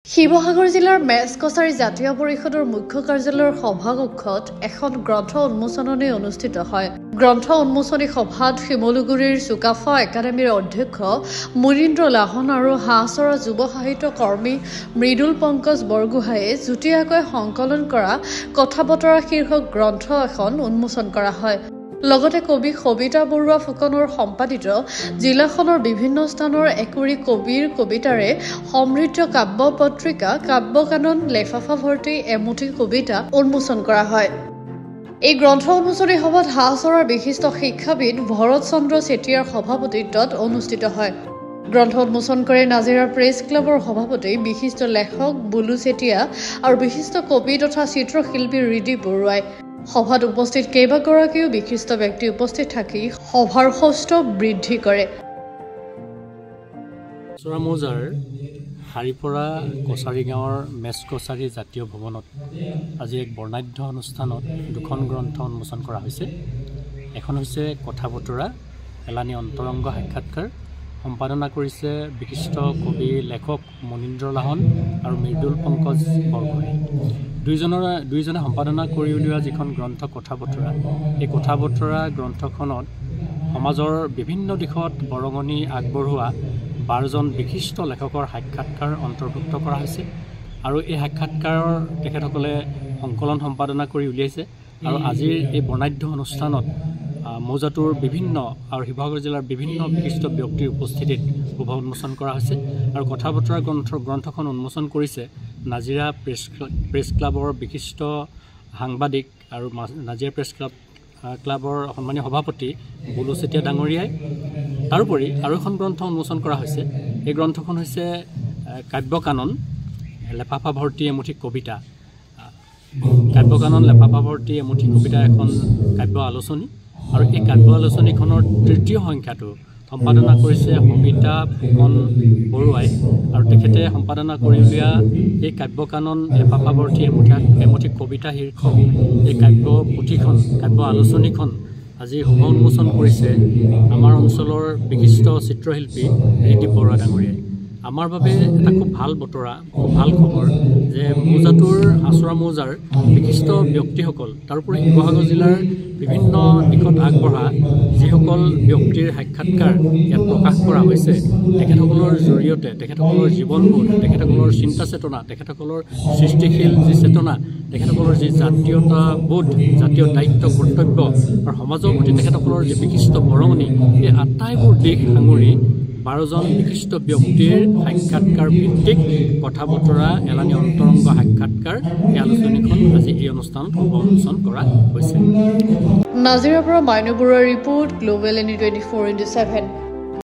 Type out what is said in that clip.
শিৱসাগৰ জিলাৰ মেছকছাৰী জাতীয় পৰিষদৰ মুখ্য কাৰ্যালয়ৰ সভাকক্ষত এখন গ্ৰন্থ উন্মোচনী অনুষ্ঠিত হয়। গ্ৰন্থ উন্মোচনী সভাত শিমলুগুৰিৰ চুকাফা একাডেমীৰ অধ্যক্ষ মুনীন্দ্ৰ লাহন আৰু হাঁহচৰা যুৱ সাহিত্য কৰ্মী মৃদুল পংকজ বৰগোহাঁয়ে যুটীয়াকৈ সংকলন কৰা কথা বতৰা শীৰ্ষক গ্ৰন্থ এখন উন্মোচন কৰা হয়। লগতে কবি সবিতা বৰুৱা ফুকনৰ সম্পাদিত জিলাখনৰ বিভিন্ন স্থানৰ একুৰি কবিৰ কবিতাৰে সমৃদ্ধ কাব্য পত্ৰিকা কাব্য কানন লেফাফা ভৰ্তি এমুঠি কবিতা উন্মোচন কৰা হয়। এই গ্ৰন্থ উন্মোচনী সভাত হাঁহচৰাৰ বিশিষ্ট শিক্ষাবিদ ভৰত চন্দ্ৰ চেতিয়াৰ সভাপতিত্বত অনুষ্ঠিত হয়। গ্ৰন্থ উন্মোচন কৰি নাজিৰা প্ৰেছ ক্লাবৰ সভাপতি বিশিষ্ট লেখক বুলু চেতিয়া আৰু বিশিষ্ট কবি তথা চিত্ৰশিল্পী ৰিদি বৰুৱাই সভাত উপস্থিত কেইবাগৰাকীও বিশিষ্ট ব্যক্তি উপস্থিত থাকি সভাৰ সৌষ্ঠ বৃদ্ধি কৰে। চৰামৌজাৰ হাৰিপৰা কছাৰী গাঁৱৰ মেছকছাৰী জাতীয় ভৱনত আজি এক বৰ্ণাঢ্য অনুষ্ঠানত দুখন গ্ৰন্থ উন্মোচন কৰা হৈছে। এখন হৈছে কথা বতৰা এলানি অন্তৰংগ সাক্ষাৎকাৰ, সম্পাদনা কৰিছে বিশিষ্ট কবি লেখক মুনীন্দ্ৰ লাহন আৰু মৃদুল পংকজ বৰগোহাঁই। দুইজনে সম্পাদনা কৰি উলিওৱা যিখন গ্ৰন্থ কথা বতৰা, এই কথা বতৰা গ্ৰন্থখনত সমাজৰ বিভিন্ন দিশত বৰঙণি আগবঢ়োৱা 12জন বিশিষ্ট লেখকৰ সাক্ষাৎকাৰ অন্তৰ্ভুক্ত কৰা হৈছে আৰু এই সাক্ষাৎকাৰৰ তেখেতসকলে সংকলন সম্পাদনা কৰি উলিয়াইছে। আৰু আজিৰ এই বৰ্ণাঢ্য অনুষ্ঠানত মৌজাটোৰ বিভিন্ন আৰু শিৱসাগৰ জিলাৰ বিভিন্ন বিশিষ্ট ব্যক্তিৰ উপস্থিতিত সভা উন্মোচন কৰা হৈছে। আৰু কথা বতৰা গ্ৰন্থখন উন্মোচন কৰিছে নাজিৰা প্ৰেছ ক্লাবৰ বিশিষ্ট সাংবাদিক আৰু নাজিৰা প্ৰেছ ক্লাবৰ সন্মানীয় সভাপতি বুলু চেতিয়া ডাঙৰীয়াই। তাৰোপৰি আৰু এখন গ্ৰন্থ উন্মোচন কৰা হৈছে। এই গ্ৰন্থখন হৈছে কাব্য কানন লেফাফা ভৰ্তি এমুঠি কবিতা। কাব্য কানন লেফাফা ভৰ্তি এমুঠি কবিতা এখন কাব্য আলোচনী আৰু এই কাব্য আলোচনীখনৰ তৃতীয় সংখ্যাটো সম্পাদনা কৰিছে সবিতা ফুকন বৰুৱাই আৰু তেখেতে সম্পাদনা কৰি উলিওৱা এই কাব্য কানন লেফাফা ভৰ্তি এমুঠি কবিতা শীৰ্ষক এই কাব্য পুথিখন কাব্য আলোচনীখন আজি সভা উন্মোচন কৰিছে আমাৰ অঞ্চলৰ বিশিষ্ট চিত্ৰশিল্পী ৰিদি বৰুৱা ডাঙৰীয়াই। আমাৰ বাবে এটা খুব ভাল বতৰা, খুব ভাল খবৰ যে মৌজাটোৰ হাঁহচৰা মৌজাৰ বিশিষ্ট ব্যক্তিসকল, তাৰোপৰি শিৱসাগৰ জিলাৰ বিভিন্ন দিশত আগবঢ়া যিসকল ব্যক্তিৰ সাক্ষাৎকাৰ ইয়াত প্ৰকাশ কৰা হৈছে, তেখেতসকলৰ জৰিয়তে তেখেতসকলৰ জীৱনবোধ, তেখেতসকলৰ চিন্তা চেতনা, তেখেতসকলৰ সৃষ্টিশীল যি চেতনা, তেখেতসকলৰ যি জাতীয়তা বোধ, জাতীয় দায়িত্ব কৰ্তব্য আৰু সমাজৰ প্ৰতি তেখেতসকলৰ যি বিশিষ্ট বৰঙণি, এই আটাইবোৰ দিশ সাঙুৰি 12জন বিশিষ্ট ব্যক্তিৰ সাক্ষাৎকাৰ ভিত্তিক কথা বতৰা এলানি অন্তৰংগ সাক্ষাৎকাৰ এই আলোচনীখন আজি এই অনুষ্ঠানত উন্মোচন কৰা হৈছে। নাজিৰাৰ পৰা মাইনু বৰুৱাৰ ৰিপৰ্ট, গ্লোবেল NE 24/7।